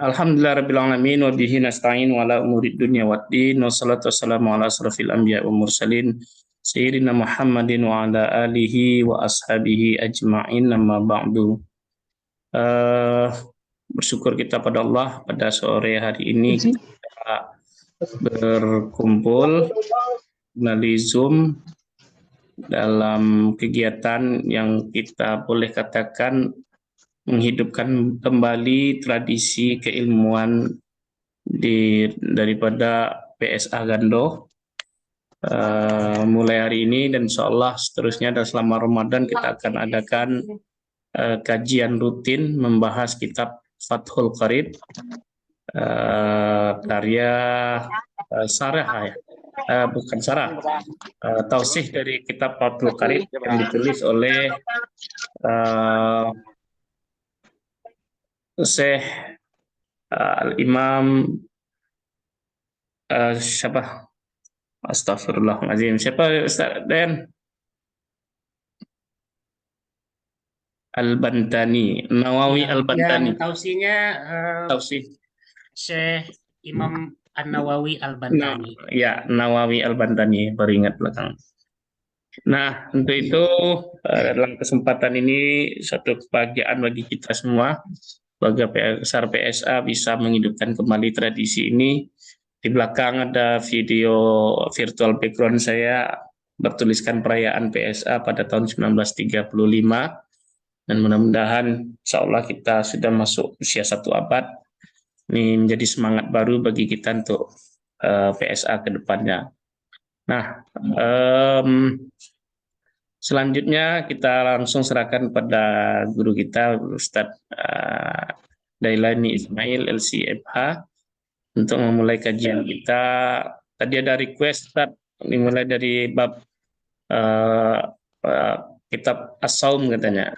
Alhamdulillah rabbil alamin wa bihi nasta'in wa ala umurid dunya waddin wassalatu wassalamu ala asrafil anbiya wa mursalin sayyidina Muhammadin wa ala alihi wa ashabihi ajma'in amma ba'du. Eh, Bersyukur kita pada Allah pada sore hari ini kita berkumpul melalui Zoom dalam kegiatan yang kita boleh katakan menghidupkan kembali tradisi keilmuan daripada PSA Gando. Mulai hari ini dan insya Allah seterusnya dan selama Ramadan kita akan adakan kajian rutin membahas kitab Fathul Qarib karya Sarah bukan Sarah, tausih dari kitab Fathul Qarib yang ditulis oleh Syekh Al-Imam siapa? Astagfirullahaladzim. Siapa Ustaz Dan? Al-Bantani, Nawawi Al-Bantani. Yang tausinya Tausih Syekh Imam An-Nawawi Al-Bantani. Ya, Nawawi Al-Bantani, baru ingat belakang. Nah, untuk itu dalam kesempatan ini satu kebahagiaan bagi kita semua, bagi besar PSA bisa menghidupkan kembali tradisi ini. Di belakang ada video virtual background saya bertuliskan perayaan PSA pada tahun 1935 dan mudah-mudahan insya Allah kita sudah masuk usia 1 abad. Ini menjadi semangat baru bagi kita untuk PSA ke depannya. Nah, selanjutnya kita langsung serahkan pada guru kita Ustadz Dailani Ismail LCFH untuk memulai kajian kita. Tadi ada request Ustadz dimulai dari bab kitab As-Saum katanya.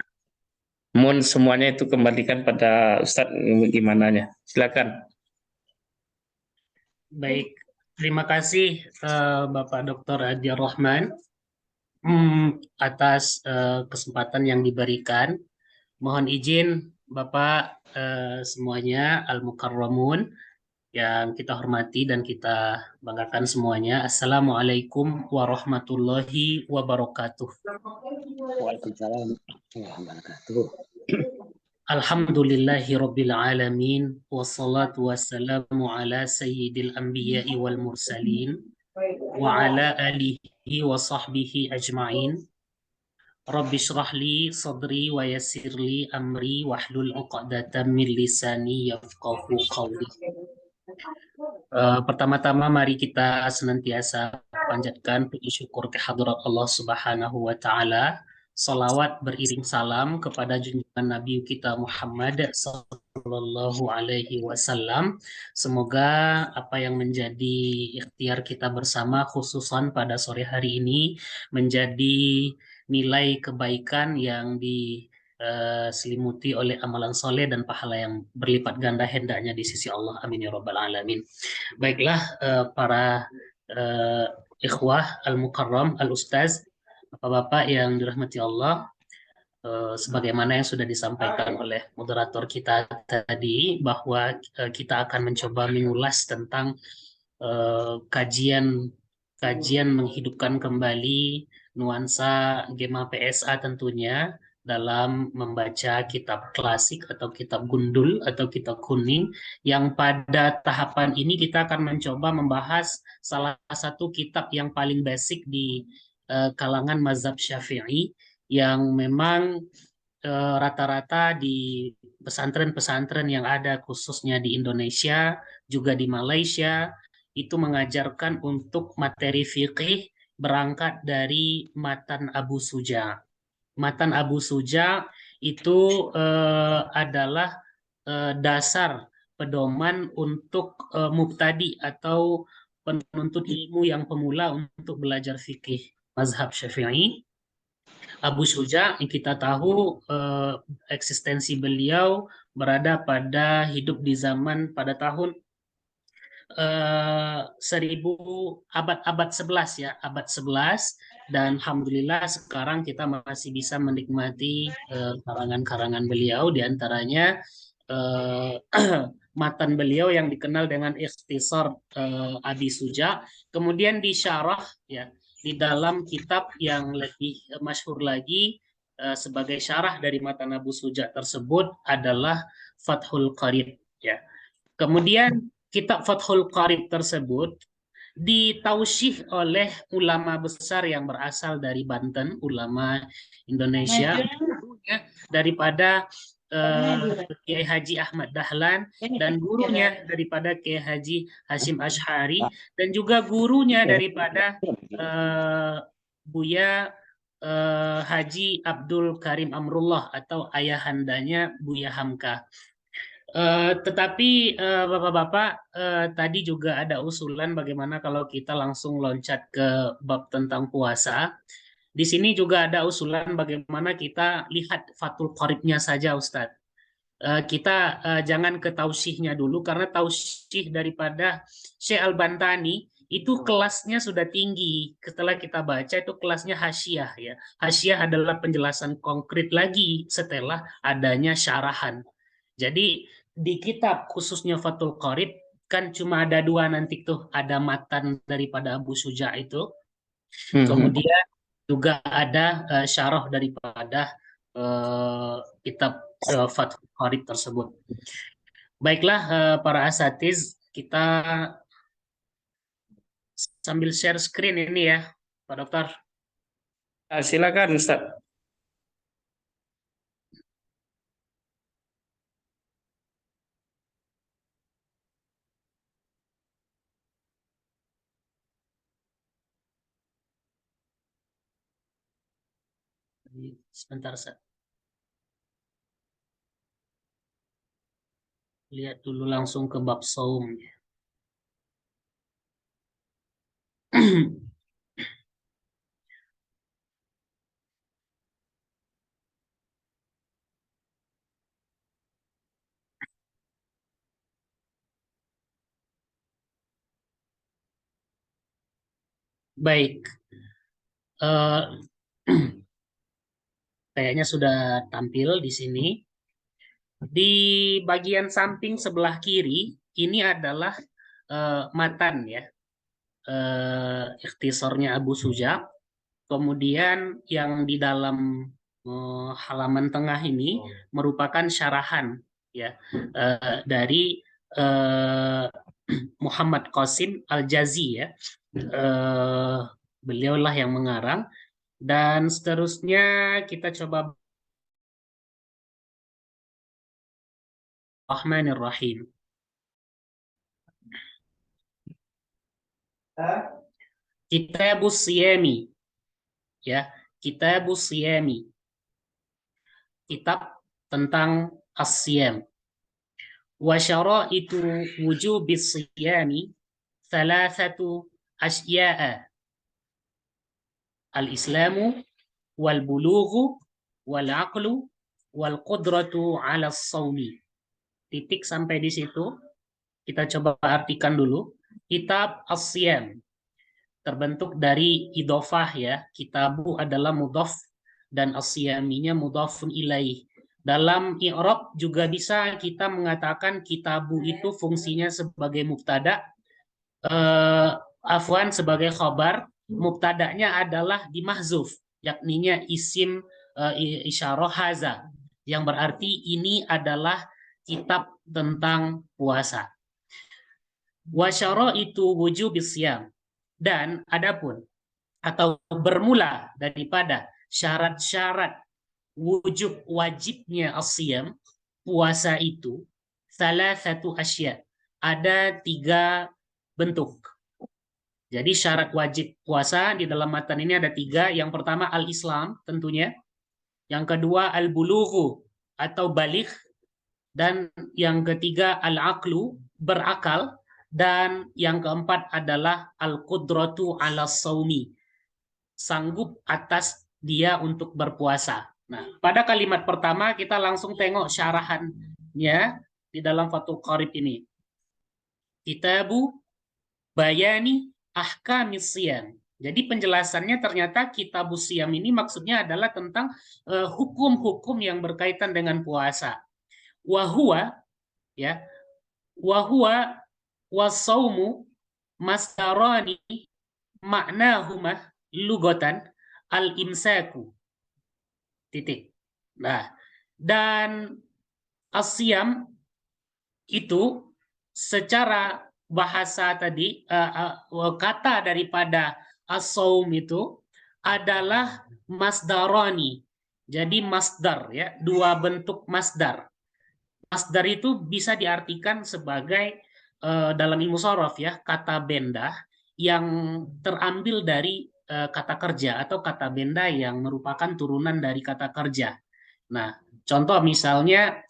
Mohon semuanya itu kembalikan pada Ustadz gimana ya. Silakan. Baik, terima kasih Bapak Dr. Adiyar Rahman atas kesempatan yang diberikan. Mohon izin Bapak semuanya Al-Mukarramun yang kita hormati dan kita banggakan semuanya. Assalamualaikum warahmatullahi wabarakatuh. Waalaikumsalam warahmatullahi wabarakatuh. Alhamdulillahi rabbil alamin wassalatu wassalamu ala sayyidil anbiya'i wal mursalin wa ala alihi wa sahbihi ajma'in. Rabbi shrah li sadri wa yassir li amri wahlul 'uqdatam min lisani yafqahu qawli. Pertama-tama mari kita senantiasa panjatkan puji syukur kehadirat Allah Subhanahu wa taala. Salawat beriring salam kepada junjungan Nabi kita Muhammad sallallahu alaihi wasallam. Semoga apa yang menjadi ikhtiar kita bersama khususan pada sore hari ini menjadi nilai kebaikan yang diselimuti oleh amalan soleh dan pahala yang berlipat ganda hendaknya di sisi Allah. Amin ya rabbal alamin. Baiklah para ikhwah al-mukarram, al-ustaz, bapak-bapak yang dirahmati Allah, sebagaimana yang sudah disampaikan oleh moderator kita tadi, bahwa kita akan mencoba mengulas tentang kajian menghidupkan kembali nuansa Gema PSA tentunya dalam membaca kitab klasik atau kitab gundul atau kitab kuning, yang pada tahapan ini kita akan mencoba membahas salah satu kitab yang paling basic di kalangan mazhab Syafi'i, yang memang rata-rata di pesantren-pesantren yang ada khususnya di Indonesia, juga di Malaysia, itu mengajarkan untuk materi fikih berangkat dari Matan Abu Suja. Matan Abu Suja itu adalah dasar pedoman untuk mubtadi atau penuntut ilmu yang pemula untuk belajar fikih mazhab Syafi'i. Abu Suja yang kita tahu eksistensi beliau berada pada hidup di zaman pada tahun abad 11 ya, abad 11, dan alhamdulillah sekarang kita masih bisa menikmati karangan-karangan beliau, diantaranya eh, matan beliau yang dikenal dengan Ikhtisar Abi Suja, kemudian disyarah ya di dalam kitab yang lebih masyhur lagi sebagai syarah dari matan Abu Suja tersebut adalah Fathul Qarib ya. Kemudian kitab Fathul Qarib tersebut ditausyih oleh ulama besar yang berasal dari Banten, ulama Indonesia, daripada Kiai Haji Ahmad Dahlan, dan gurunya daripada Kiai Haji Hashim Ash'ari, dan juga gurunya daripada Buya Haji Abdul Karim Amrullah atau ayahandanya Buya Hamka. Tetapi Bapak-Bapak, tadi juga ada usulan bagaimana kalau kita langsung loncat ke bab tentang puasa. Di sini juga ada usulan bagaimana kita lihat Fathul Qoribnya saja, Ustadz. Kita jangan ke tausihnya dulu, karena tausih daripada Syekh Al-Bantani itu kelasnya sudah tinggi. Setelah kita baca itu kelasnya hasyiah ya. Hasyiah adalah penjelasan konkret lagi setelah adanya syarahan. Jadi di kitab khususnya Fathul Qorib kan cuma ada dua nanti tuh, ada matan daripada Abu Suja itu, kemudian juga ada syarah daripada kitab Fathul Qorib tersebut. Baiklah para asatiz, kita sambil share screen ini ya Pak Dokter. Silakan Ustaz. Sebentar, Ustaz. Lihat dulu langsung ke bab saum. Baik. Kayaknya sudah tampil di sini. Di bagian samping sebelah kiri ini adalah matan ya, ikhtisornya Abu Suja. Kemudian yang di dalam halaman tengah ini merupakan syarahan ya dari Muhammad Qasim Al-Jazi ya. Beliaulah yang mengarang, dan seterusnya kita coba Rahmanir-Rahim. Kitabus Siyami ya, Kitabus Siyami, kitab tentang as-siyam. Wa syaraitu wujubis siyami thalathatu asya'a, al-islamu wal bulughu wal aqlu wal qudratu 'ala as-shaumi. Titik sampai di situ. Kita coba artikan dulu. Kitab as-siyam terbentuk dari idofah ya. Kitabu adalah mudhaf dan as-siyaminya mudhafun ilaih. Dalam i'rab juga bisa kita mengatakan kitabu itu fungsinya sebagai mubtada, afwan sebagai khabar, mubtadanya adalah dimahzuf, yakninya isim isyarah haza, yang berarti ini adalah kitab tentang puasa. Wa syaraitu wujubis syiyam, dan adapun atau bermula daripada syarat-syarat wujub wajibnya as-siyam, puasa itu, salah satu asya, ada 3 bentuk. Jadi syarat wajib puasa di dalam matan ini ada 3. Yang pertama al-Islam tentunya, yang kedua al-bulughu atau baligh, dan yang ketiga al-aqlu, berakal, dan yang keempat adalah al-qudratu ala saumi, sanggup atas dia untuk berpuasa. Nah, pada kalimat pertama kita langsung tengok syarahannya di dalam Fathul Qorib ini. Kitabu bayani ahkamis siyam. Jadi penjelasannya ternyata Kitabus Siyam ini maksudnya adalah tentang hukum-hukum yang berkaitan dengan puasa. Wahua, ya, wahua wasaumu masdarani maknahuma lugotan al-imsaku. Titik. Nah, dan asyam itu secara bahasa tadi, kata daripada as-saum itu adalah masdarani. Jadi masdar, ya, dua bentuk masdar. Masdar itu bisa diartikan sebagai dalam ilmu shorof, ya, kata benda yang terambil dari kata kerja atau kata benda yang merupakan turunan dari kata kerja. Nah, contoh misalnya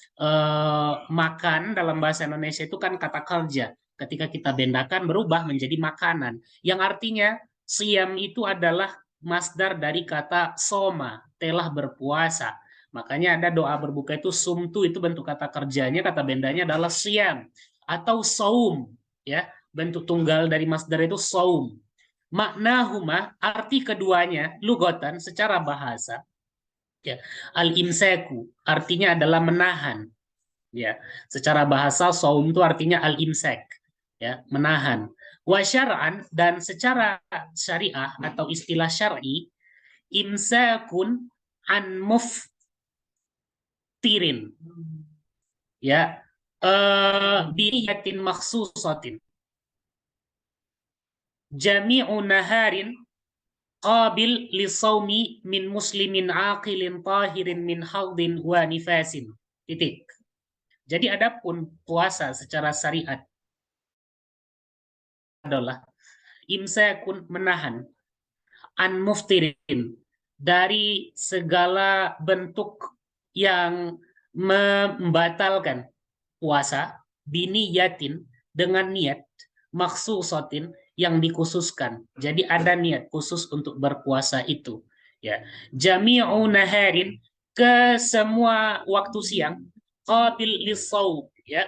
makan dalam bahasa Indonesia itu kan kata kerja. Ketika kita bendakan berubah menjadi makanan. Yang artinya siam itu adalah masdar dari kata soma, telah berpuasa. Makanya ada doa berbuka itu sumtu, itu bentuk kata kerjanya, kata bendanya adalah siam atau saum, ya. Bentuk tunggal dari masdar itu saum. Maknahuma, arti keduanya lugotan secara bahasa, ya, al-imsaku artinya adalah menahan, ya. Secara bahasa saum itu artinya al-imsak, ya, menahan. Wa syar'an, dan secara syariah atau istilah syar'i, imsakun an muftirin, ya, biniyatin makhsusatin jami'u naharin qabil lisaumi min muslimin aqilin tahirin min haudin wa nifasin. Titik. Jadi adapun puasa secara syariat adalah imsakun, menahan, an muftirin, dari segala bentuk yang membatalkan puasa, biniyatin, dengan niat, maksusatin, yang dikhususkan. Jadi ada niat khusus untuk berpuasa itu, ya. Jami'u naharin, ke semua waktu siang, qabil lisaum, ya,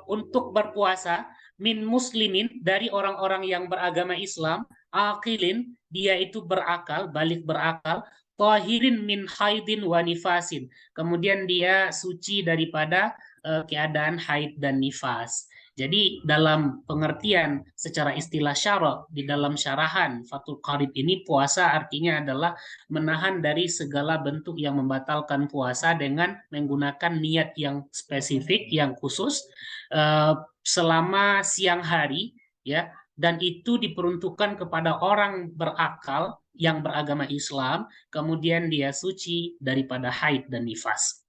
untuk berpuasa, min muslimin, dari orang-orang yang beragama Islam, aqilin, dia itu berakal, balik berakal, tahirin min haidin wa nifasin, kemudian dia suci daripada keadaan haid dan nifas. Jadi dalam pengertian secara istilah syara, di dalam syarahan Fathul Qarib ini, puasa artinya adalah menahan dari segala bentuk yang membatalkan puasa dengan menggunakan niat yang spesifik, yang khusus, selama siang hari, ya, dan itu diperuntukkan kepada orang berakal yang beragama Islam, kemudian dia suci daripada haid dan nifas.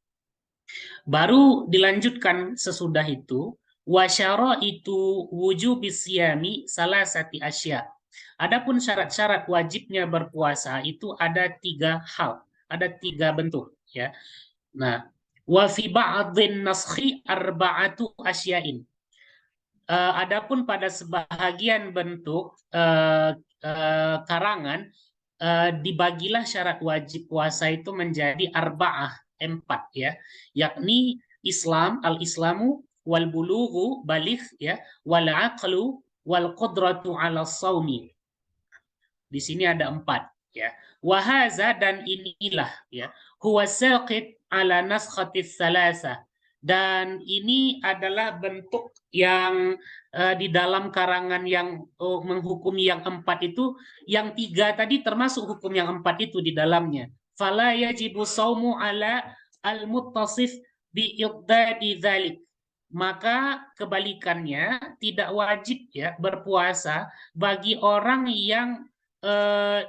Baru dilanjutkan sesudah itu, wasyara itu wujubis siyami salasati asya. Adapun syarat-syarat wajibnya berpuasa itu ada 3 hal, ada 3 bentuk, ya. Nah, wa fi ba'dhin naskhi arba'atu asyain. Adapun pada sebahagian bentuk karangan, dibagilah syarat wajib puasa itu menjadi arba'ah, 4, ya, yakni Islam, al-islamu wal bulughu, balik, ya, wal aqlu wal qudratu ala saumi. Di sini ada 4, ya. Wahaza, dan inilah, ya, huwa saqit ala naskhatis salasa, dan ini adalah bentuk yang di dalam karangan yang menghukumi yang 4 itu, yang 3 tadi termasuk hukum yang 4 itu di dalamnya. Fala yajibu saumu ala al-muttasif bi iqdadi dzalik. Maka kebalikannya, tidak wajib, ya, berpuasa bagi orang yang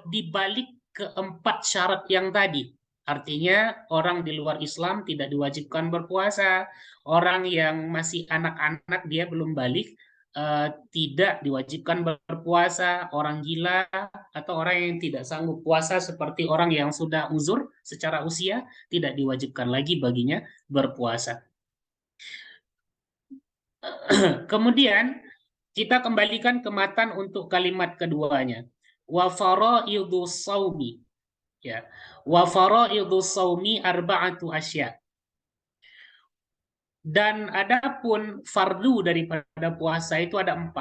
dibalik ke-4 syarat yang tadi. Artinya orang di luar Islam tidak diwajibkan berpuasa, orang yang masih anak-anak, dia belum balik, tidak diwajibkan berpuasa, orang gila atau orang yang tidak sanggup puasa seperti orang yang sudah uzur secara usia, tidak diwajibkan lagi baginya berpuasa. Kemudian kita kembalikan ke matan untuk kalimat keduanya. Wa faraidus saumi, ya. Wa faraidus saumi arba'atu asya. Dan adapun fardu daripada puasa itu ada 4.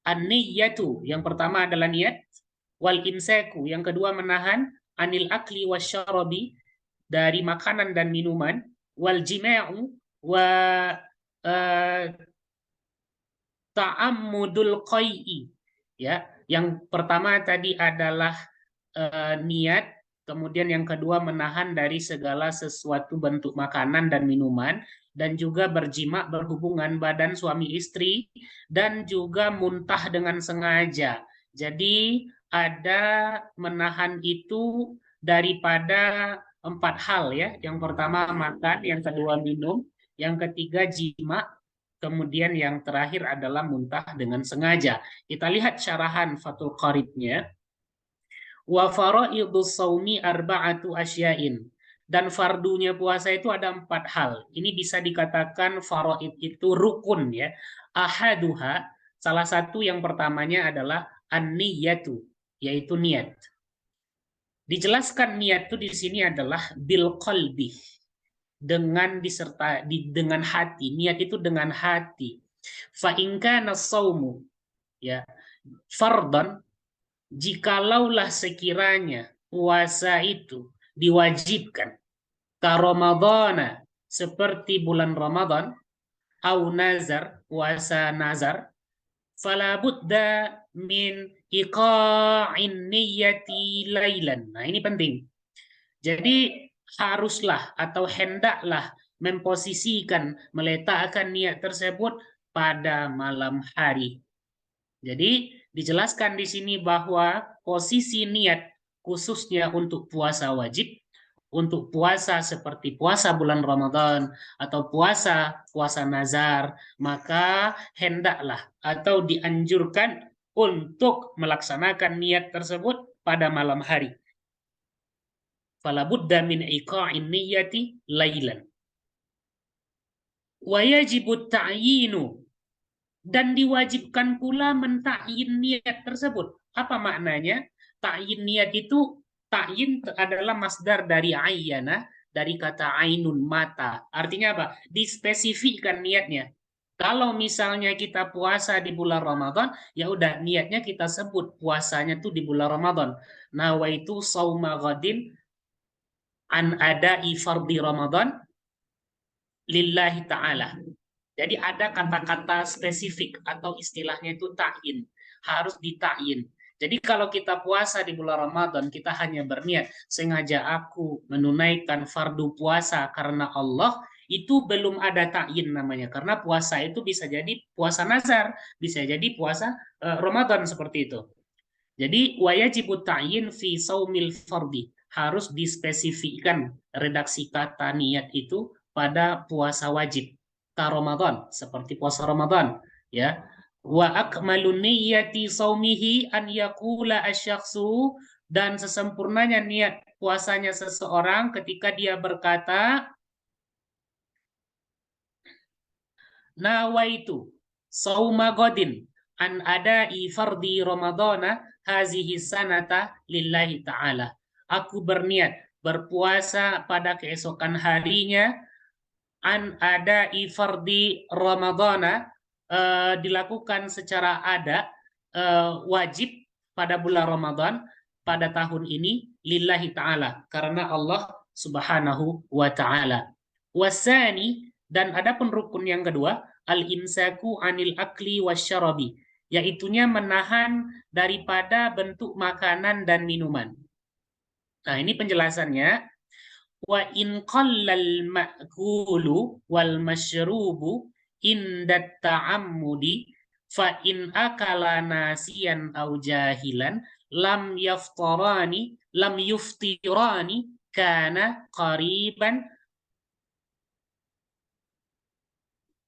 An-niyyatu, yang pertama adalah niat, wal imsaku, yang kedua menahan, anil akli wasyarabi, dari makanan dan minuman, wal jima'u wa ta'ammudul qai'i. Ya, yang pertama tadi adalah niat, kemudian yang kedua menahan dari segala sesuatu bentuk makanan dan minuman, dan juga berjima, berhubungan badan suami istri, dan juga muntah dengan sengaja. Jadi ada menahan itu daripada 4 hal ya. Yang pertama makan, yang kedua minum, yang ketiga jima, kemudian yang terakhir adalah muntah dengan sengaja. Kita lihat syarahan Fathul Qaribnya. Wa faraidus saumi arba'atu asyain. Dan fardunya puasa itu ada 4 hal. Ini bisa dikatakan faraid itu rukun ya. Ahaduha, salah satu yang pertamanya adalah an-niyatu, yaitu niat. Dijelaskan niat itu di sini adalah bil qalbi, dengan dengan hati. Niat itu dengan hati. Fa in kana saumu ya fardhan, jikalaulah sekiranya puasa itu diwajibkan, ka Ramadhana, seperti bulan Ramadan, au nazar, puasa nazar, fala budda min iqa'in niyyati lailan. Nah, ini penting. Jadi haruslah atau hendaklah memposisikan, meletakkan niat tersebut pada malam hari. Jadi dijelaskan di sini bahwa posisi niat khususnya untuk puasa wajib, untuk puasa seperti puasa bulan Ramadan atau puasa nazar, maka hendaklah atau dianjurkan untuk melaksanakan niat tersebut pada malam hari. Fala budda min iqa'in niyyati lailan. Wa yajibu ta'yinu, dan diwajibkan pula mentakyin niat tersebut. Apa maknanya? Takyin niat itu, takyin adalah masdar dari ayyana, dari kata ainun, mata. Artinya apa? Dispesifikkan niatnya. Kalau misalnya kita puasa di bulan Ramadan, ya udah niatnya kita sebut puasanya tuh di bulan Ramadan. Nawaitu sauma ghadin an ada'i fardhi Ramadan lillahi ta'ala. Jadi ada kata-kata spesifik atau istilahnya itu ta'yin, harus ditakyin. Jadi kalau kita puasa di bulan Ramadan, kita hanya berniat, sengaja aku menunaikan fardu puasa karena Allah, itu belum ada ta'yin namanya. Karena puasa itu bisa jadi puasa nazar, bisa jadi puasa Ramadan seperti itu. Jadi wajibu ta'yin fi saumil fardi, harus dispesifikkan redaksi kata niat itu pada puasa wajib. Ka Ramadan, seperti puasa Ramadan, ya. Wa akmalun niyyati saumihi an yaqula asyakhsu, dan sesempurnanya niat puasanya seseorang ketika dia berkata nawaitu sauma godin an ada'i fardi Ramadana hazihi sanata lillahi ta'ala. Aku berniat berpuasa pada keesokan harinya an ada'i fardi Ramadana, dilakukan secara ada, wajib pada bulan Ramadan pada tahun ini lillahi ta'ala, karena Allah subhanahu wa ta'ala. Wasani, dan ada rukun yang kedua, al-imsaku anil akli wasyarabi, yaitunya menahan daripada bentuk makanan dan minuman. Nah, ini penjelasannya. Wa in qallal ma'kulu wal masyrubu indat ta'ammudi fa in akala nasiyan aw jahilan lam yuftirani kana qariban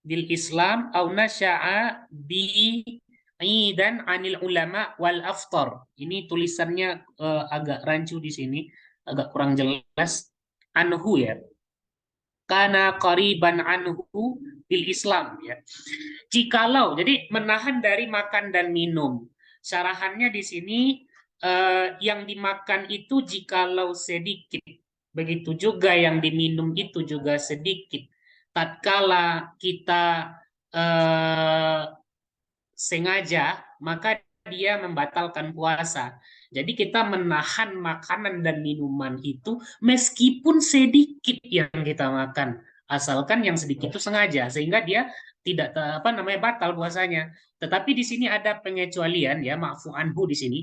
bil Islam aw nasya'a bi idan anil ulama wal aftar. Ini tulisannya agak rancu di sini, agak kurang jelas. Anhu ya, karena qariban anhu bil Islam ya. Jikalau, jadi menahan dari makan dan minum. Syarahannya di sini yang dimakan itu jikalau sedikit, begitu juga yang diminum itu juga sedikit. Tatkala kita sengaja, maka dia membatalkan puasa. Jadi kita menahan makanan dan minuman itu meskipun sedikit yang kita makan asalkan yang sedikit itu sengaja sehingga dia tidak batal puasanya. Tetapi di sini ada pengecualian ya, ma'fu anhu di sini.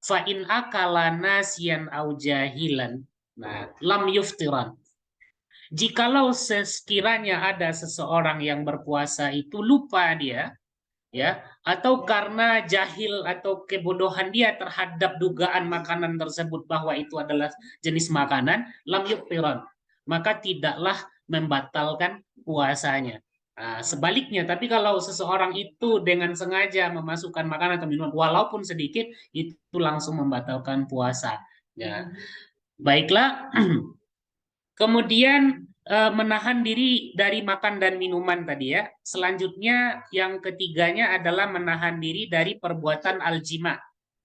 Fa in akala nasiyan au jahilan. Nah, lam yuftiran. Jikalau sekiranya ada seseorang yang berpuasa itu lupa dia, ya, atau karena jahil atau kebodohan dia terhadap dugaan makanan tersebut bahwa itu adalah jenis makanan, lam yuftiran, maka tidaklah membatalkan puasanya. Nah, sebaliknya, tapi kalau seseorang itu dengan sengaja memasukkan makanan atau minuman walaupun sedikit, itu langsung membatalkan puasa. Ya, baiklah. Kemudian menahan diri dari makan dan minuman tadi ya. Selanjutnya yang ketiganya adalah menahan diri dari perbuatan aljima.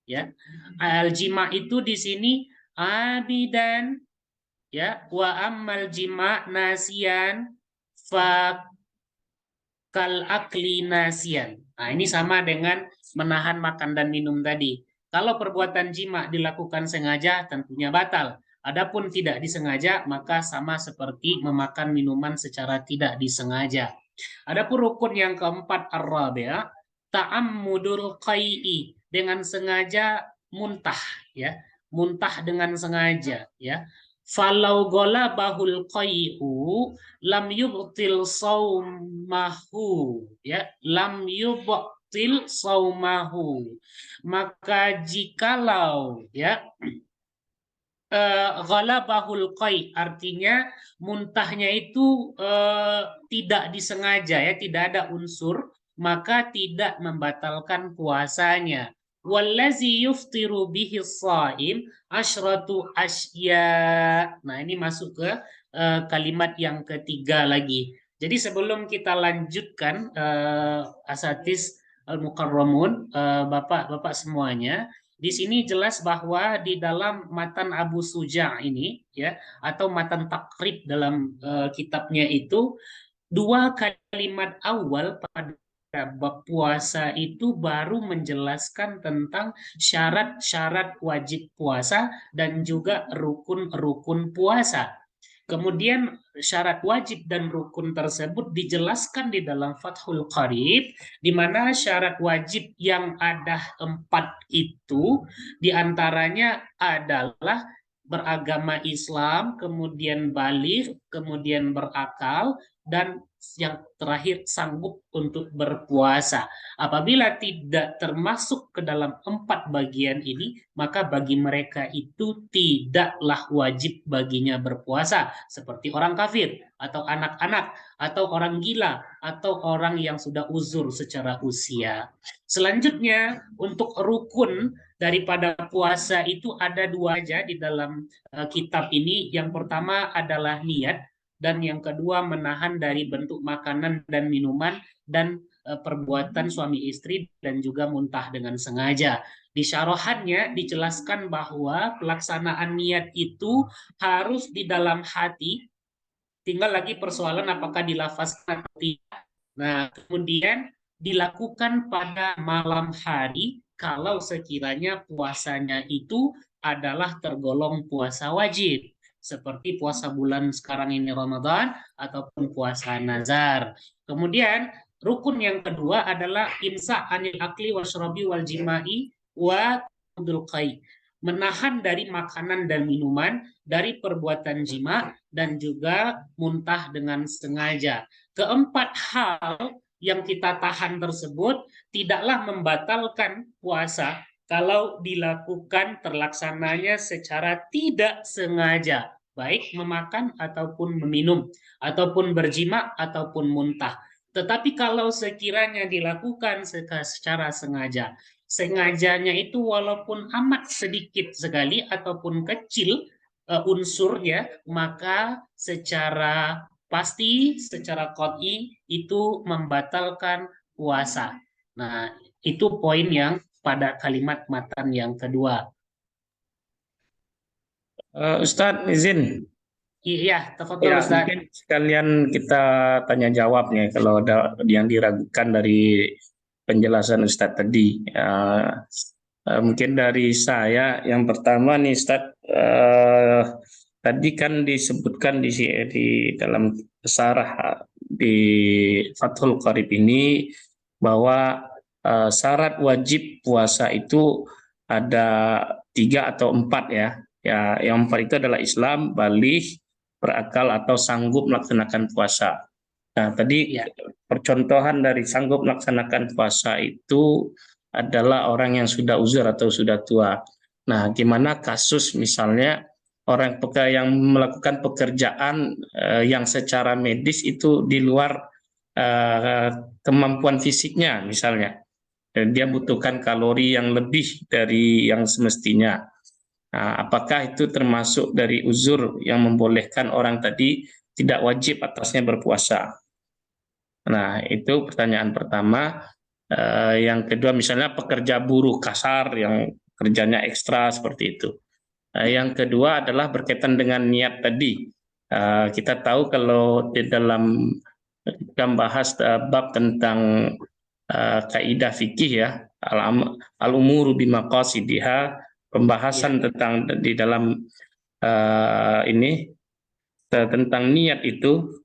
Ya, aljima itu di sini abidan ya, wa ammal jima nasian fa kal akli nasian. Nah, ini sama dengan menahan makan dan minum tadi. Kalau perbuatan jima dilakukan sengaja tentunya batal. Adapun tidak disengaja maka sama seperti memakan minuman secara tidak disengaja. Adapun rukun yang keempat ar-rabi', ta'ammudul qai'i, dengan sengaja muntah ya. Muntah dengan sengaja ya. Falau gola bahul qai'u lam yubtil saumahu ya, lam yubtil saumahu, maka jikalau ya ghalabahul qai, artinya muntahnya itu tidak disengaja ya, tidak ada unsur, maka tidak membatalkan puasanya. Wallazi yuftiru bihi shaim asyratu asya. Nah, ini masuk ke kalimat yang ketiga lagi. Jadi sebelum kita lanjutkan asatis al-mukarramun, Bapak-bapak semuanya, di sini jelas bahwa di dalam matan Abu Suja ini ya, atau matan takrib dalam kitabnya itu, dua kalimat awal pada bab puasa itu baru menjelaskan tentang syarat-syarat wajib puasa dan juga rukun-rukun puasa. Kemudian syarat wajib dan rukun tersebut dijelaskan di dalam Fathul Qarib, di mana syarat wajib yang ada 4 itu diantaranya adalah beragama Islam, kemudian baligh, kemudian berakal, dan yang terakhir sanggup untuk berpuasa. Apabila tidak termasuk ke dalam 4 bagian ini, maka bagi mereka itu tidaklah wajib baginya berpuasa, seperti orang kafir atau anak-anak atau orang gila atau orang yang sudah uzur secara usia. Selanjutnya, untuk rukun daripada puasa itu ada 2 aja di dalam kitab ini. Yang pertama adalah niat, dan yang kedua menahan dari bentuk makanan dan minuman dan perbuatan suami istri dan juga muntah dengan sengaja. Di syarahannya dijelaskan bahwa pelaksanaan niat itu harus di dalam hati, tinggal lagi persoalan apakah dilafazkan atau tidak. Nah, kemudian dilakukan pada malam hari kalau sekiranya puasanya itu adalah tergolong puasa wajib, seperti puasa bulan sekarang ini Ramadan ataupun puasa nazar. Kemudian rukun yang kedua adalah imsak anil akli wasyrabi wal jima'i wa udul qai, menahan dari makanan dan minuman, dari perbuatan jima, dan juga muntah dengan sengaja. Keempat hal yang kita tahan tersebut tidaklah membatalkan puasa kalau dilakukan terlaksananya secara tidak sengaja, baik memakan ataupun meminum, ataupun berjima ataupun muntah. Tetapi kalau sekiranya dilakukan secara sengaja, sengajanya itu walaupun amat sedikit sekali ataupun kecil unsurnya, maka secara pasti, secara qat'i itu membatalkan puasa. Nah, itu poin yang pada kalimat matan yang kedua. Ustadz izin. Iya, tafadhol Ya, Ustaz. mungkin sekalian kita tanya jawab nih kalau ada yang diragukan dari penjelasan Ustadz tadi. Mungkin dari saya yang pertama nih Ustadz, tadi kan disebutkan di dalam syarah di Fathul Qorib ini bahwa syarat wajib puasa itu ada 3 atau 4 ya. Ya, yang 4 itu adalah Islam, baligh, berakal atau sanggup melaksanakan puasa. Nah, tadi Ya. percontohan dari sanggup melaksanakan puasa itu adalah orang yang sudah uzur atau sudah tua. Nah, gimana kasus misalnya orang yang melakukan pekerjaan yang secara medis itu di luar kemampuan fisiknya misalnya. Dia butuhkan kalori yang lebih dari yang semestinya. Nah, apakah itu termasuk dari uzur yang membolehkan orang tadi tidak wajib atasnya berpuasa? Nah, itu pertanyaan pertama. Yang kedua, misalnya pekerja buruh kasar yang kerjanya ekstra seperti itu. Yang kedua adalah berkaitan dengan niat tadi. Kita tahu kalau di dalam kita bahas bab tentang kaidah fikih ya, al-umuru bimaqasidiha, pembahasan tentang di dalam ini tentang niat itu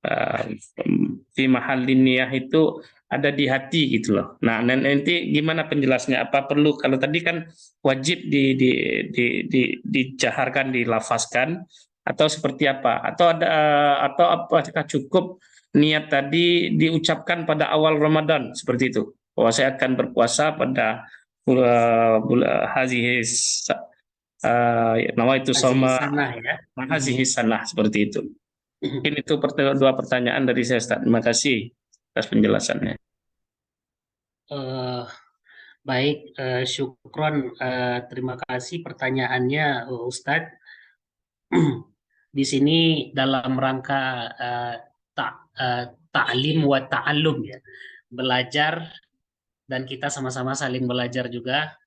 fi mahallin niyah itu ada di hati gitu loh. Nah, nanti gimana penjelasnya? Apa perlu kalau tadi kan wajib dijaharkan, dilafazkan atau seperti apa? Atau apakah cukup niat tadi diucapkan pada awal Ramadan seperti itu? Bahwa saya akan berpuasa pada nama itu sama Sana ya. hazihi sanah seperti itu. Mungkin itu dua pertanyaan dari saya, Ustaz. Terima kasih atas penjelasannya. Baik, syukron. Terima kasih pertanyaannya, Ustadz. Di sini dalam rangka ta'lim wa ta'allum ya, belajar dan kita sama-sama saling belajar juga.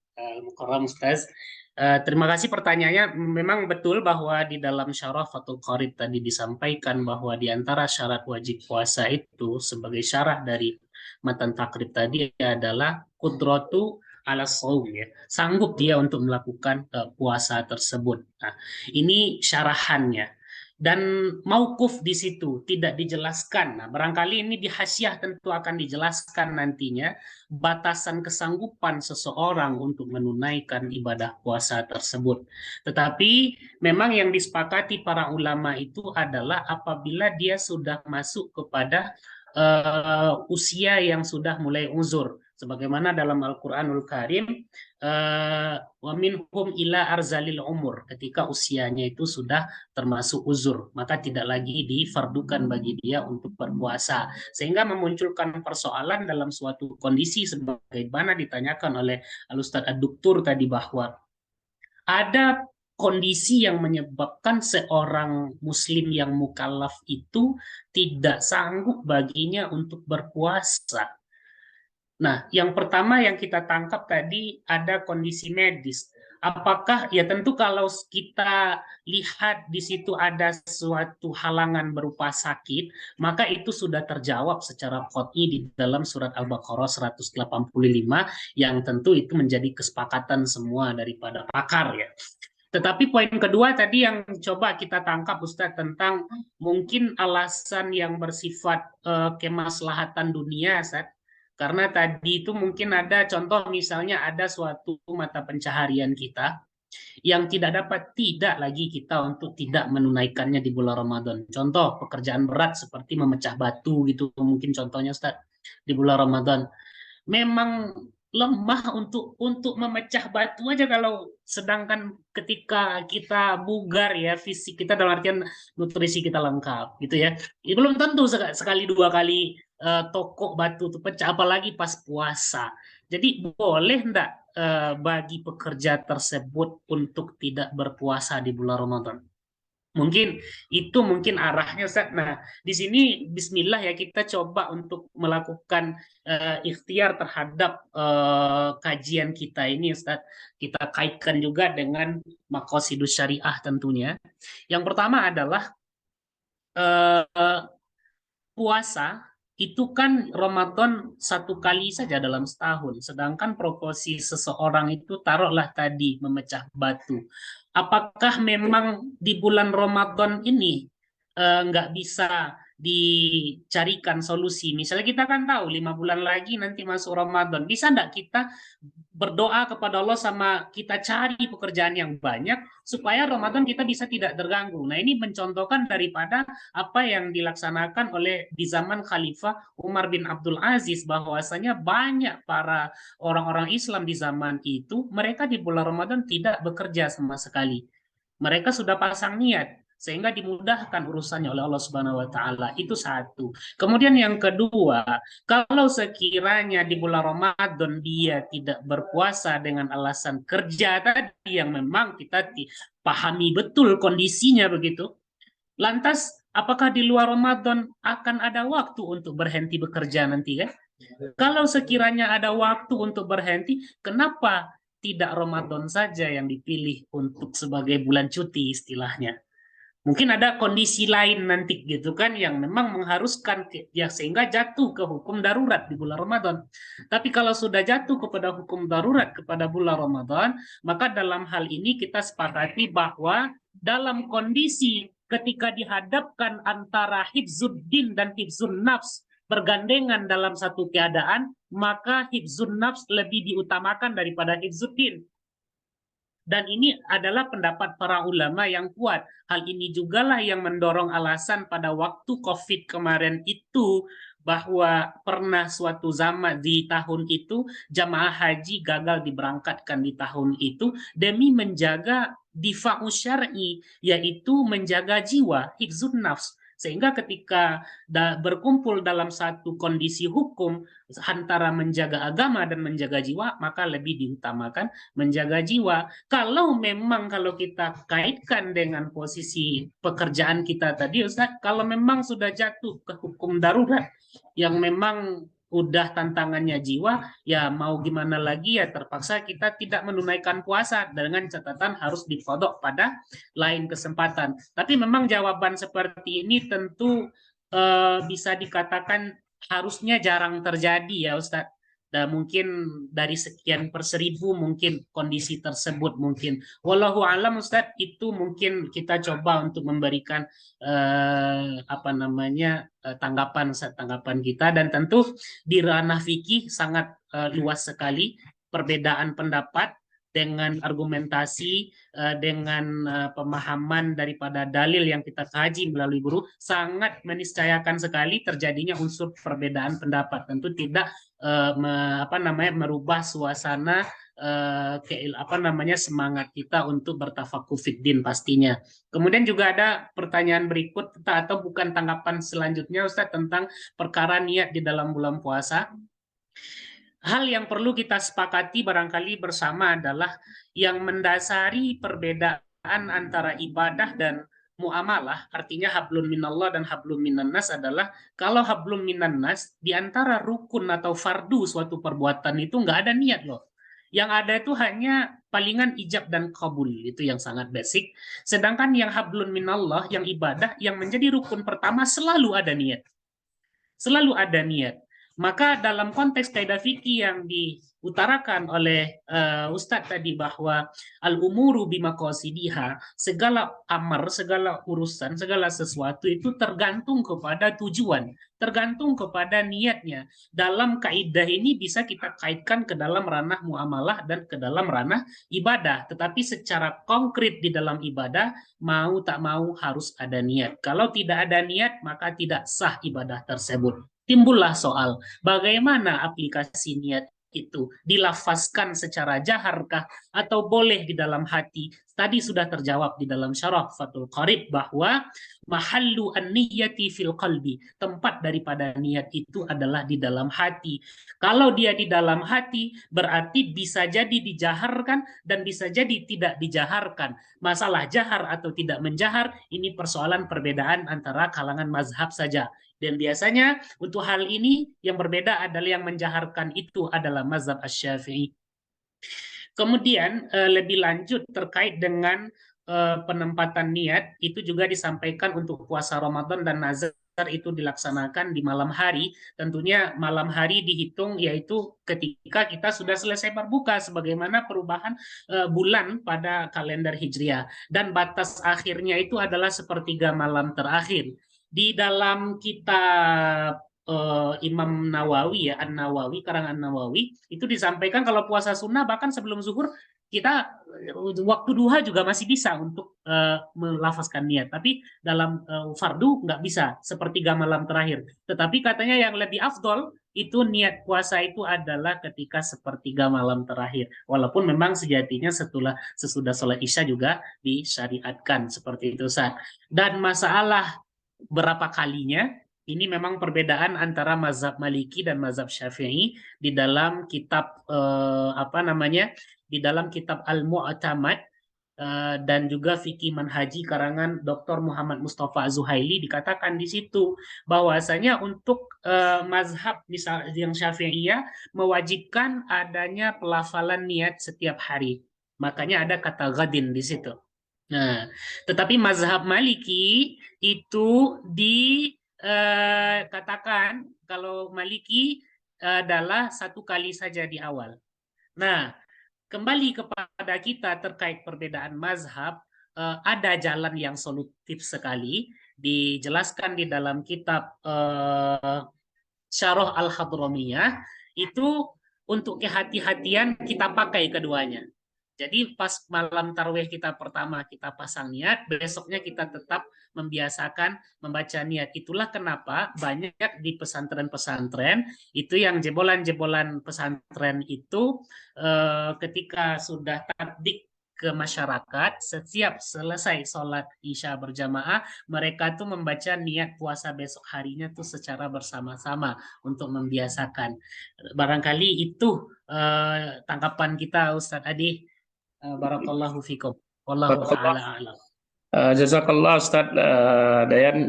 Mukarram Ustaz. Terima kasih pertanyaannya. Memang betul bahwa di dalam syarah Fathul Qorib tadi disampaikan bahwa di antara syarat wajib puasa itu sebagai syarah dari matan takrib tadi adalah kudratu ala shaum ya. Sanggup dia untuk melakukan puasa tersebut. Nah, ini syarahannya. Dan mauquf di situ tidak dijelaskan. Nah, barangkali ini di hasyah tentu akan dijelaskan nantinya batasan kesanggupan seseorang untuk menunaikan ibadah puasa tersebut. Tetapi memang yang disepakati para ulama itu adalah apabila dia sudah masuk kepada usia yang sudah mulai uzur. Sebagaimana dalam Al-Quranul Karim, wa minhum ila arzalil umur, ketika usianya itu sudah termasuk uzur, maka tidak lagi difardukan bagi dia untuk berpuasa. Sehingga memunculkan persoalan dalam suatu kondisi sebagaimana ditanyakan oleh Al-Ustadz Ad-Duktur tadi, bahwa ada kondisi yang menyebabkan seorang muslim yang mukallaf itu tidak sanggup baginya untuk berpuasa. Nah, yang pertama yang kita tangkap tadi ada kondisi medis. Apakah ya tentu kalau kita lihat di situ ada suatu halangan berupa sakit, maka itu sudah terjawab secara qat'i di dalam surat Al-Baqarah 185 yang tentu itu menjadi kesepakatan semua daripada pakar ya. Tetapi poin kedua tadi yang coba kita tangkap Ustadz tentang mungkin alasan yang bersifat kemaslahatan dunia, Ustadz. Karena tadi itu mungkin ada contoh misalnya ada suatu mata pencaharian kita yang tidak lagi kita untuk tidak menunaikannya di bulan Ramadan. Contoh pekerjaan berat seperti memecah batu gitu mungkin contohnya Ustaz di bulan Ramadan. Memang lemah untuk memecah batu aja, kalau sedangkan ketika kita bugar ya fisik kita dalam artian nutrisi kita lengkap gitu ya. Belum tentu sekali dua kali tokok batu itu pecah, apalagi pas puasa. Jadi boleh enggak bagi pekerja tersebut untuk tidak berpuasa di bulan Ramadan? Mungkin itu arahnya Ustaz. Nah, di sini bismillah ya kita coba untuk melakukan ikhtiar terhadap kajian kita ini Ustaz. Kita kaitkan juga dengan maqasidus syariah tentunya. Yang pertama adalah puasa itu kan Ramadan satu kali saja dalam setahun, sedangkan proporsi seseorang itu taruhlah tadi memecah batu. Apakah memang di bulan Ramadan ini nggak bisa dicarikan solusi? Misalnya kita kan tahu 5 bulan lagi nanti masuk Ramadan, bisa nggak kita berdoa kepada Allah sama kita cari pekerjaan yang banyak supaya Ramadan kita bisa tidak terganggu. Nah, ini mencontohkan daripada apa yang dilaksanakan oleh di zaman Khalifah Umar bin Abdul Aziz, bahwasanya banyak para orang-orang Islam di zaman itu mereka di bulan Ramadan tidak bekerja sama sekali. Mereka sudah pasang niat sehingga dimudahkan urusannya oleh Allah Subhanahu wa taala. Itu satu. Kemudian yang kedua, kalau sekiranya di bulan Ramadan dia tidak berpuasa dengan alasan kerja tadi yang memang kita pahami betul kondisinya begitu. Lantas apakah di luar Ramadan akan ada waktu untuk berhenti bekerja nanti kan? Kalau sekiranya ada waktu untuk berhenti, kenapa tidak Ramadan saja yang dipilih untuk sebagai bulan cuti istilahnya? Mungkin ada kondisi lain nanti gitu kan yang memang mengharuskan ya sehingga jatuh ke hukum darurat di bulan Ramadan. Tapi kalau sudah jatuh kepada hukum darurat kepada bulan Ramadan, maka dalam hal ini kita sepakati bahwa dalam kondisi ketika dihadapkan antara hifzuddin dan hifzun nafs bergandengan dalam satu keadaan, maka hifzun nafs lebih diutamakan daripada hifzuddin. Dan ini adalah pendapat para ulama yang kuat. Hal ini jugalah yang mendorong alasan pada waktu COVID kemarin itu bahwa pernah suatu zaman di tahun itu jamaah haji gagal diberangkatkan di tahun itu demi menjaga difa'u syar'i, yaitu menjaga jiwa, hifzun nafs. Sehingga ketika berkumpul dalam satu kondisi hukum antara menjaga agama dan menjaga jiwa, maka lebih diutamakan menjaga jiwa. Kalau memang kalau kita kaitkan dengan posisi pekerjaan kita tadi, Ustaz, kalau memang sudah jatuh ke hukum darurat yang memang udah tantangannya jiwa, ya mau gimana lagi ya terpaksa kita tidak menunaikan puasa dengan catatan harus dikodok pada lain kesempatan. Tapi memang jawaban seperti ini tentu bisa dikatakan harusnya jarang terjadi ya Ustaz. Dan mungkin dari sekian per 1000 mungkin kondisi tersebut mungkin. Wallahu alam Ustaz, itu mungkin kita coba untuk memberikan tanggapan kita, dan tentu di ranah fikih sangat luas sekali perbedaan pendapat dengan argumentasi, dengan pemahaman daripada dalil yang kita kaji melalui guru, sangat meniscayakan sekali terjadinya unsur perbedaan pendapat. Tentu tidak merubah suasana semangat kita untuk bertafakuh fiddin pastinya. Kemudian juga ada pertanyaan berikut atau bukan tanggapan selanjutnya Ustaz tentang perkara niat di dalam bulan puasa. Hal yang perlu kita sepakati barangkali bersama adalah yang mendasari perbedaan antara ibadah dan muamalah, artinya hablum minallah dan hablum minannas adalah kalau hablum minannas di antara rukun atau fardu suatu perbuatan itu nggak ada niat loh. Yang ada itu hanya palingan ijab dan kabul, itu yang sangat basic. Sedangkan yang hablum minallah, yang ibadah, yang menjadi rukun pertama selalu ada niat. Selalu ada niat. Maka dalam konteks kaidah fikih yang diutarakan oleh Ustadz tadi bahwa al-umuru bimaqasidiha, segala amar, segala urusan, segala sesuatu itu tergantung kepada tujuan, tergantung kepada niatnya. Dalam kaidah ini bisa kita kaitkan ke dalam ranah muamalah dan ke dalam ranah ibadah. Tetapi secara konkret di dalam ibadah, mau tak mau harus ada niat. Kalau tidak ada niat, maka tidak sah ibadah tersebut. Timbullah soal bagaimana aplikasi niat itu dilafazkan secara jaharkah atau boleh di dalam hati. Tadi sudah terjawab di dalam syarah Fathul Qarib bahwa mahallu an-niyyati fil qalbi, tempat daripada niat itu adalah di dalam hati. Kalau dia di dalam hati berarti bisa jadi dijaharkan dan bisa jadi tidak dijaharkan. Masalah jahar atau tidak menjahar ini persoalan perbedaan antara kalangan mazhab saja. Dan biasanya untuk hal ini yang berbeda adalah yang menjaharkan itu adalah mazhab Asy-Syafi'i. Kemudian lebih lanjut terkait dengan penempatan niat itu juga disampaikan untuk puasa Ramadan dan nazar itu dilaksanakan di malam hari, tentunya malam hari dihitung yaitu ketika kita sudah selesai berbuka sebagaimana perubahan bulan pada kalender Hijriah, dan batas akhirnya itu adalah sepertiga malam terakhir. Di dalam kitab Imam Nawawi ya, An-Nawawi, karangan Nawawi, itu disampaikan kalau puasa sunnah bahkan sebelum zuhur kita waktu duha juga masih bisa untuk melafazkan niat, tapi dalam fardu nggak bisa sepertiga malam terakhir. Tetapi katanya yang lebih afdol itu niat puasa itu adalah ketika sepertiga malam terakhir. Walaupun memang sejatinya sesudah sholat isya juga disyariatkan seperti itu, Ustaz. Dan masalah berapa kalinya, ini memang perbedaan antara mazhab Maliki dan mazhab Syafi'i di dalam kitab di dalam kitab Al-Mu'tamad dan juga Fikih Manhaji karangan Dr. Muhammad Mustafa Zuhaili, dikatakan di situ bahwasanya untuk mazhab misal yang Syafi'iyah mewajibkan adanya pelafalan niat setiap hari. Makanya ada kata ghadin di situ. Nah, tetapi mazhab Maliki itu dikatakan kalau Maliki adalah satu kali saja di awal. Nah, kembali kepada kita terkait perbedaan mazhab, ada jalan yang solutif sekali, dijelaskan di dalam kitab Syarah Al-Hadramiyah, itu untuk kehati-hatian kita pakai keduanya. Jadi pas malam tarwih kita pertama kita pasang niat, besoknya kita tetap membiasakan membaca niat. Itulah kenapa banyak di pesantren-pesantren itu yang jebolan-jebolan pesantren itu ketika sudah tablik ke masyarakat, setiap selesai sholat isya berjamaah, mereka tuh membaca niat puasa besok harinya tuh secara bersama-sama untuk membiasakan. Barangkali itu tanggapan kita, Ustadz Adi. Barakallahu fikum. Wallahu ta'ala a'lam. Jazakallah Ustaz Dayan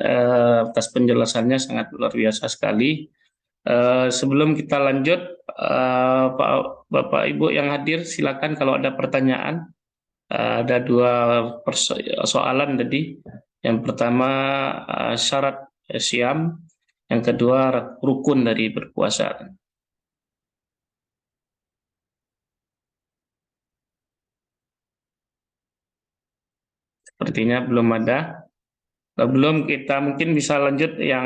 atas penjelasannya sangat luar biasa sekali. Sebelum kita lanjut, Bapak Ibu yang hadir silakan kalau ada pertanyaan. Ada dua soalan tadi. Yang pertama syarat siam, yang kedua rukun dari berpuasa. Sepertinya belum ada. Belum, kita mungkin bisa lanjut yang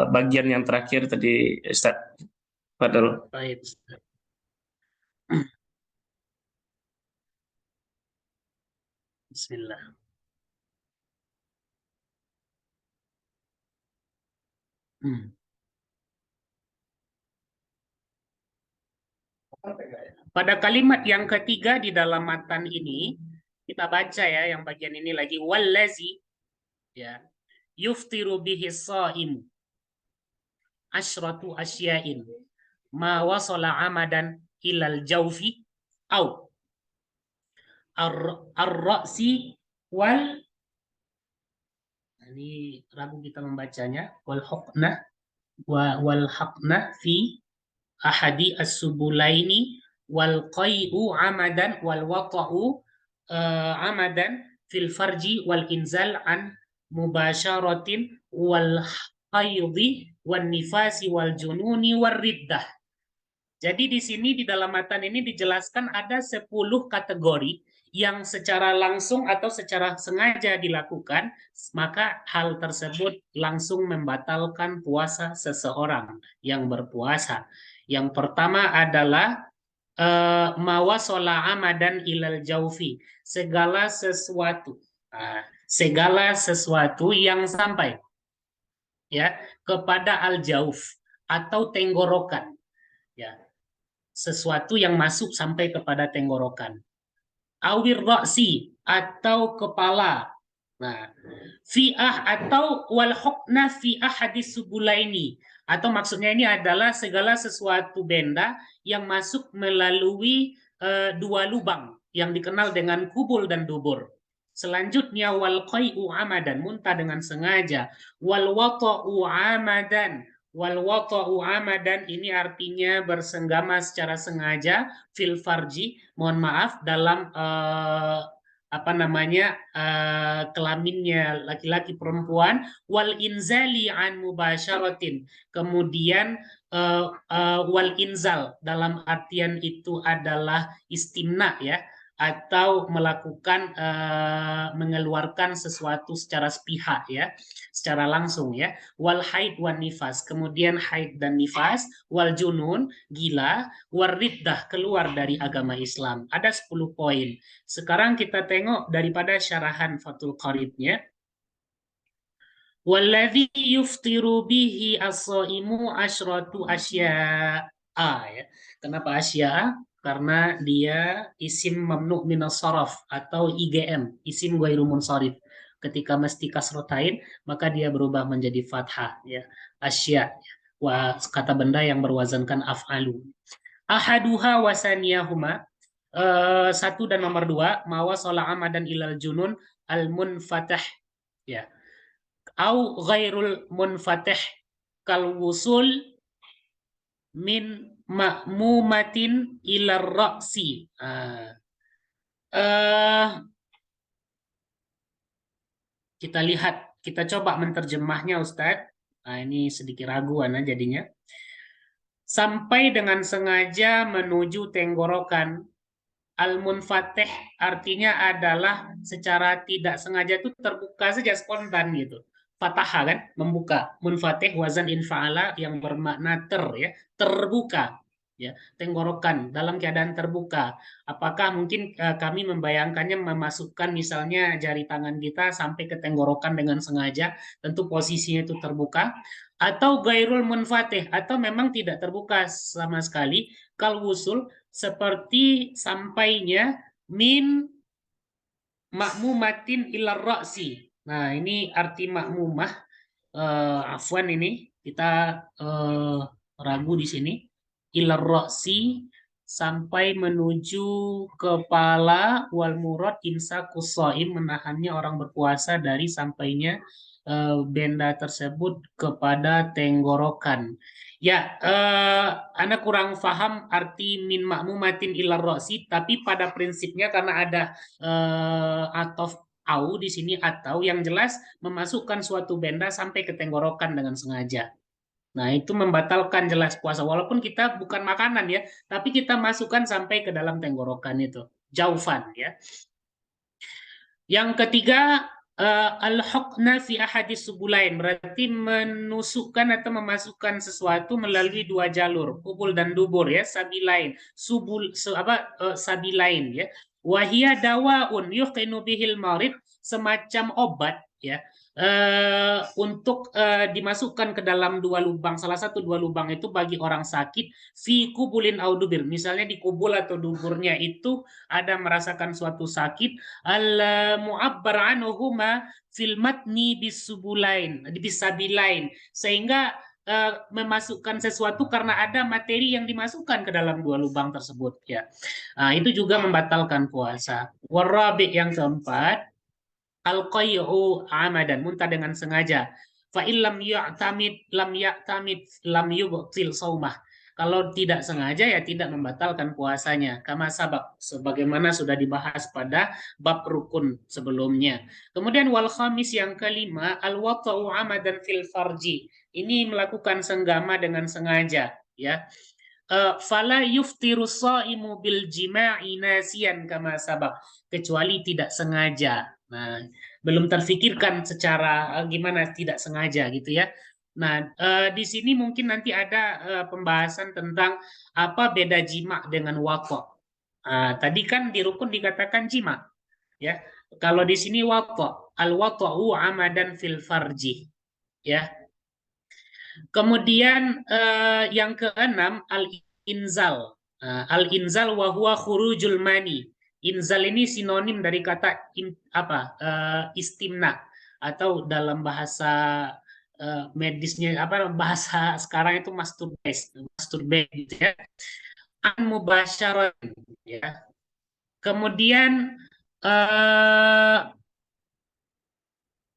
bagian yang terakhir tadi, Ustaz. Fadl. Baik. Bismillah. Pada kalimat yang ketiga di dalam matan ini, kita baca ya yang bagian ini lagi, wallazi ya yuftiru bihi shaim asyratu asya'in ma wasala amadan ilal jawfi au ar-ra'si wal, ini ragu kita membacanya, wal haqna fi ahadi as-subulaini wal qai'u amadan wal wata'u amadan fil farji wal inzal an mubasyaratin wal haidhi wan nifasi wal jununi war riddah. Jadi di sini di dalam matan ini dijelaskan ada 10 kategori yang secara langsung atau secara sengaja dilakukan, maka hal tersebut langsung membatalkan puasa seseorang yang berpuasa. Yang pertama adalah mawasola amadan ilal jaufi, segala sesuatu yang sampai ya kepada al jauf atau tenggorokan, ya, sesuatu yang masuk sampai kepada tenggorokan. Awir ra'si atau kepala. Nah, fi'ah atau wal hukna fi'ah hadis subulaini, atau maksudnya ini adalah segala sesuatu benda yang masuk melalui dua lubang yang dikenal dengan kubul dan dubur. Selanjutnya wal qai'u amadan, muntah dengan sengaja. Wal wata'u amadan. Wal wata'u amadan ini artinya bersenggama secara sengaja fil farji, mohon maaf, dalam apa namanya kelaminnya laki-laki perempuan, wal inzali an mubasyaratin, kemudian wal inzal dalam artian itu adalah istimna ya, atau melakukan mengeluarkan sesuatu secara sepihak ya, secara langsung ya, wal haid wan nifas, kemudian haid dan nifas, wal junun gila, war riddah keluar dari agama Islam. Ada 10 poin. Sekarang kita tengok daripada syarahan Fathul Qaribnya. Walladhi yuftiru bihi as-saimu asyratu asya'a ya. Kenapa asya'a? Karena dia isim mamnu minas saraf atau IGM, isim ghairu munsharif. Ketika mesti kasrotain, maka dia berubah menjadi fathah ya. Asya, kata benda yang berwazankan af'alu. Ahaduha wasaniyahuma, satu dan nomor dua, mawa shola amadan ilal junun al munfatah ya, au ghairul munfatah kal wusul min ma'mumatin ilar ra'si. Kita lihat, kita coba menterjemahnya Ustadz. Nah, ini sedikit ragu Ana jadinya. Sampai dengan sengaja menuju tenggorokan. Al-munfatih artinya adalah secara tidak sengaja itu terbuka saja, spontan gitu. Fataha kan, membuka. Munfatih wazan infa'ala yang bermakna ya, terbuka. Ya, tenggorokan dalam keadaan terbuka. Apakah mungkin kami membayangkannya memasukkan misalnya jari tangan kita sampai ke tenggorokan dengan sengaja, tentu posisinya itu terbuka, atau gairul munfatih, atau memang tidak terbuka sama sekali, kal wusul, seperti sampainya min makmumatin ilar ra'si. Nah, ini arti makmumah. Afwan ini kita ragu di sini. Ilar ra'si, sampai menuju kepala, wal murad imsakus shaim, menahannya orang berpuasa dari sampainya benda tersebut kepada tenggorokan. Ya, Anda kurang paham arti min makmumatin ilar roksi, tapi pada prinsipnya karena ada atof au di sini, atau yang jelas memasukkan suatu benda sampai ke tenggorokan dengan sengaja. Nah, itu membatalkan jelas puasa, walaupun kita bukan makanan ya, tapi kita masukkan sampai ke dalam tenggorokan itu, jaufan ya. Yang ketiga, al-hukna fi ahadis subulain, berarti menusukkan atau memasukkan sesuatu melalui dua jalur, kubul dan dubur ya, sabilain, sabilain ya. Wahia dawaun yuqinu bihil marid, semacam obat ya, untuk dimasukkan ke dalam dua lubang, salah satu dua lubang itu bagi orang sakit, fi kubulin audubir, misalnya di kubul atau duburnya itu ada merasakan suatu sakit, al-mu'abbar anuhuma fil matni bisubulain, bisabilain, sehingga memasukkan sesuatu karena ada materi yang dimasukkan ke dalam dua lubang tersebut ya. Nah, itu juga membatalkan puasa. Warabi, yang keempat, al-qay'u amadan, muntah dengan sengaja. Fa illam ya'tamid lam yubtil saumah. Kalau tidak sengaja ya tidak membatalkan puasanya. Kama sabab, sebagaimana sudah dibahas pada bab rukun sebelumnya. Kemudian wal khamis, yang kelima, al wata'u amadan fil farji. Ini melakukan senggama dengan sengaja ya. Fala yuftiru shaimu bil jima'i nasiyan kama sabab, kecuali tidak sengaja. Nah, belum terfikirkan secara gimana tidak sengaja gitu ya. Nah, di sini mungkin nanti ada pembahasan tentang apa beda jima dengan waqo'. Tadi kan di rukun dikatakan jima, ya. Kalau di sini waqo', al waqo'u amadan fil farji, ya. Kemudian yang keenam, al inzal. Al inzal wa huwa khurujul mani. Inzal ini sinonim dari kata istimna, atau dalam bahasa medisnya bahasa sekarang itu masturbate gitu ya. An mubasyarat ya. Kemudian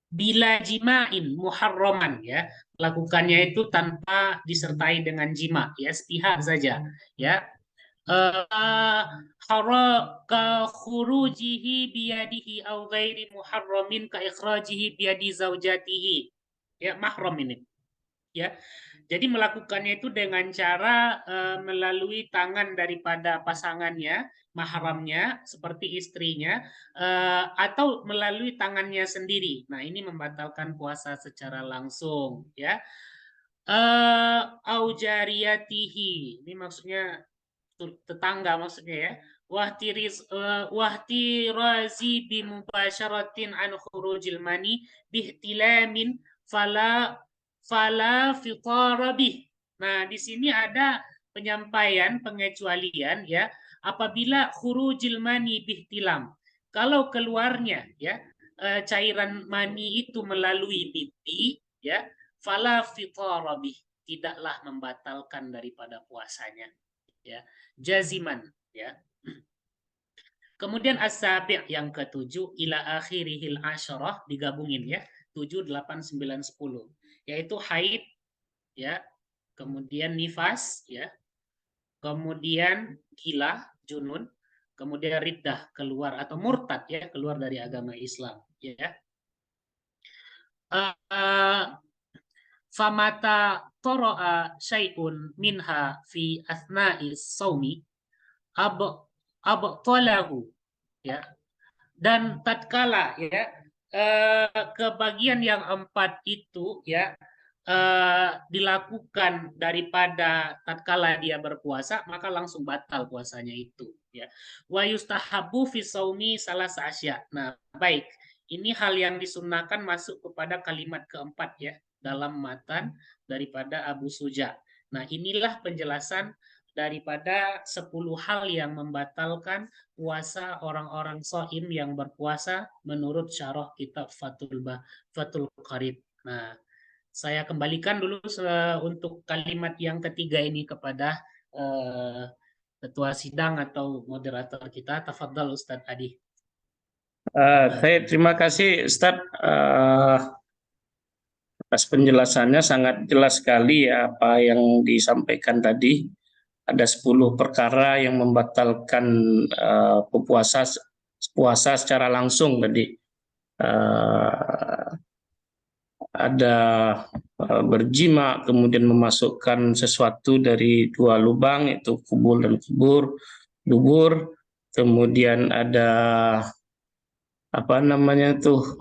bila jima'in muharraman ya, lakukannya itu tanpa disertai dengan jima ya, sepihak saja ya. Haraka khurujihi biyadihi aw ghairi muharramin ka ikhrajihi biyadi zaujatihi. Ya, mahram ini. Ya. Jadi melakukannya itu dengan cara melalui tangan daripada pasangannya, mahramnya seperti istrinya, atau melalui tangannya sendiri. Nah, ini membatalkan puasa secara langsung, ya. Au jariyatihi. Ini maksudnya tetangga maksudnya ya. Wahtirazi bimubasyaratin an khurujil mani bihtilamin fala fitara bih. Nah, di sini ada penyampaian pengecualian ya, apabila khurujil mani bihtilam. Kalau keluarnya ya cairan mani itu melalui pipi ya, fala fitara bih, tidaklah membatalkan daripada puasanya ya, jaziman ya. Kemudian as-sabi' yang ketujuh ila akhirihil asyarah, digabungin ya, 7, 8, 9, 10, yaitu haid ya, kemudian nifas ya, kemudian gila junun, kemudian riddah, keluar atau murtad ya, keluar dari agama Islam ya. Famata toro'a syai'un minha fi asna'is saumi abtalahu ya. Dan tatkala ya kebagian yang 4 itu ya dilakukan daripada tatkala dia berpuasa, maka langsung batal puasanya itu ya. Wa yustahabu fi saumi salah asya. Nah, baik. Ini hal yang disunnahkan masuk kepada kalimat keempat ya dalam matan daripada Abu Suja. Nah, inilah penjelasan daripada 10 hal yang membatalkan puasa orang-orang shaim yang berpuasa menurut syarah kitab Fathul Qarib. Nah, saya kembalikan dulu untuk kalimat yang ketiga ini kepada ketua sidang atau moderator kita. Tafadhal Ustadz Adi. Saya terima kasih Ustadz atas penjelasannya, sangat jelas sekali ya apa yang disampaikan tadi. Ada 10 perkara yang membatalkan puasa secara langsung tadi. Ada berjima, kemudian memasukkan sesuatu dari 2 lubang, itu kubul dan dubur. Kemudian ada apa namanya tuh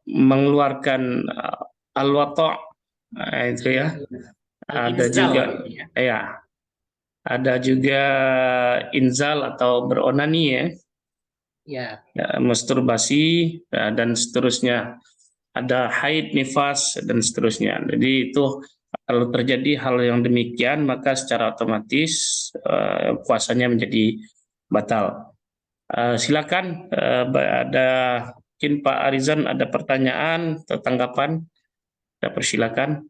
mengeluarkan al-wata' itu ya. Ada juga ya. Ada juga inzal atau beronani ya. Ya, masturbasi dan seterusnya. Ada haid, nifas dan seterusnya. Jadi itu kalau terjadi hal yang demikian maka secara otomatis puasanya menjadi batal. Silakan ada mungkin Pak Arizan ada pertanyaan atau tanggapan, saya persilakan.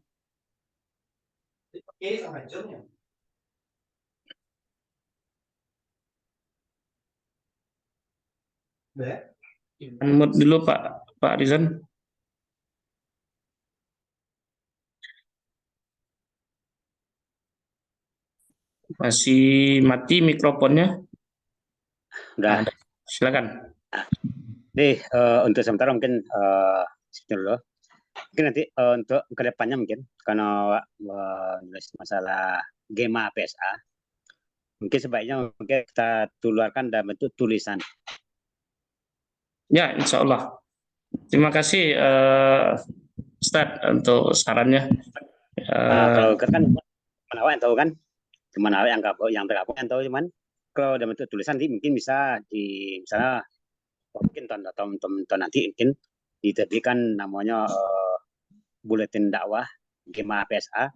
Unmute dulu Pak Arizan. Masih mati mikrofonnya. Udah. Silakan. Nih, untuk sementara mungkin dulu. Mungkin nanti untuk kedepannya mungkin karena menulis masalah Gema PSA, mungkin sebaiknya mungkin kita keluarkan dalam bentuk tulisan. Ya, insya Allah. Terima kasih Ustadz untuk sarannya. Kalau kan awak yang tahu kan, cuman awak yang tergabung yang tahu, cuman kalau dalam bentuk tulisan mungkin bisa di misalnya mungkin tahun nanti mungkin diterbitkan namanya buletin dakwah Gema PSA,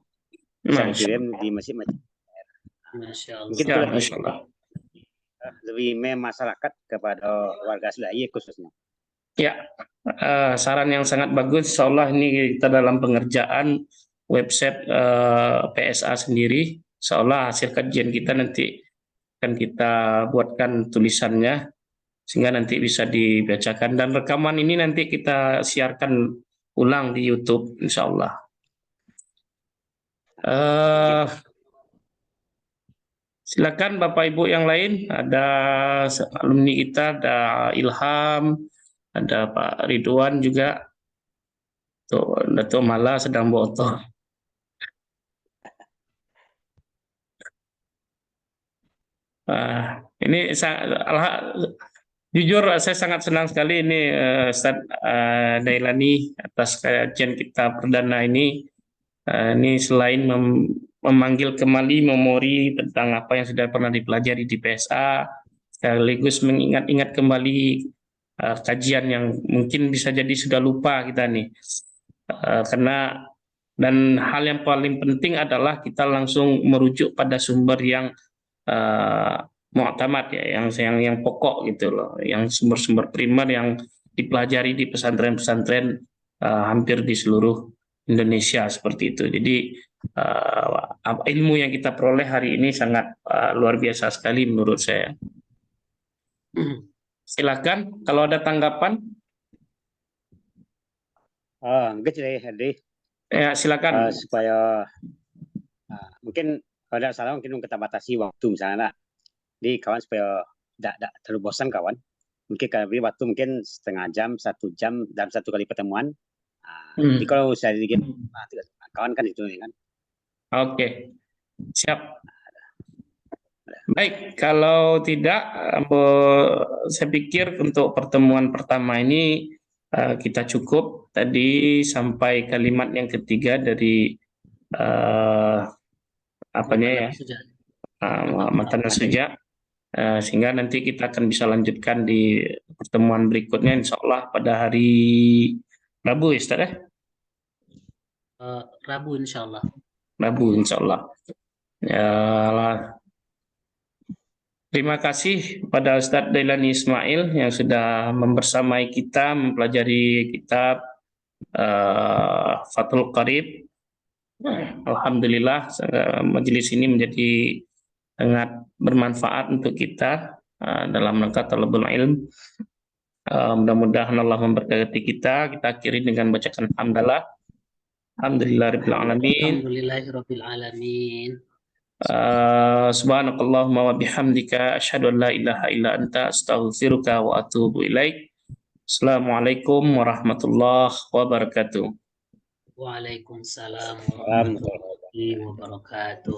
bisa dikirim di masjid-masjid. Mungkin itu lebih masyarakat kepada warga Sulawesi khususnya. Ya, saran yang sangat bagus. Insya Allah ini kita dalam pengerjaan website PSA sendiri. Insya Allah hasil kajian kita nanti akan kita buatkan tulisannya sehingga nanti bisa dibacakan, dan rekaman ini nanti kita siarkan ulang di YouTube insya Allah. Silakan Bapak Ibu yang lain, ada alumni kita, ada Ilham, ada Pak Ridwan juga. Tuh, Dato Mala sedang boto. Ini jujur saya sangat senang sekali ini Ustaz Dailani atas kajian kita perdana ini. Ini selain memanggil kembali memori tentang apa yang sudah pernah dipelajari di PSA, sekaligus mengingat-ingat kembali kajian yang mungkin bisa jadi sudah lupa kita nih. Karena dan hal yang paling penting adalah kita langsung merujuk pada sumber yang mu'tamad ya, yang pokok gitu loh, yang sumber-sumber primer yang dipelajari di pesantren-pesantren hampir di seluruh Indonesia seperti itu. Jadi ilmu yang kita peroleh hari ini sangat luar biasa sekali menurut saya. Silakan kalau ada tanggapan. Mungkin Hadi, Ya, silakan. supaya mungkin kalau tidak salah mungkin kita batasi waktu misalnya. Jadi kawan supaya tidak terlalu bosan kawan. Mungkin kalau waktu mungkin setengah jam, 1 jam dalam satu kali pertemuan. Jadi kalau saya sedikit kawan kan itu kan. Oke, siap. Baik, kalau tidak, saya pikir untuk pertemuan pertama ini kita cukup tadi sampai kalimat yang ketiga dari Matan Suja, sehingga nanti kita akan bisa lanjutkan di pertemuan berikutnya, insya Allah pada hari Rabu, Ustaz ya? Rabu insya Allah. Rabu insya Allah. Ya, terima kasih pada Ustadz Dailani Ismail yang sudah membersamai kita mempelajari kitab Fathul Qarib. Alhamdulillah majelis ini menjadi sangat bermanfaat untuk kita dalam rangka talabul ilm. Mudah-mudahan Allah memberkati kita. Kita akhiri dengan bacakan hamdalah. Alhamdulillahirabbil alamin. Alhamdulillahirabbil alamin. Subhanakallahumma wa bihamdika asyhadu an la ilaha illa anta astaghfiruka wa atubu ilaik. Assalamualaikum warahmatullahi wabarakatuh. Waalaikumsalam warahmatullahi wabarakatuh.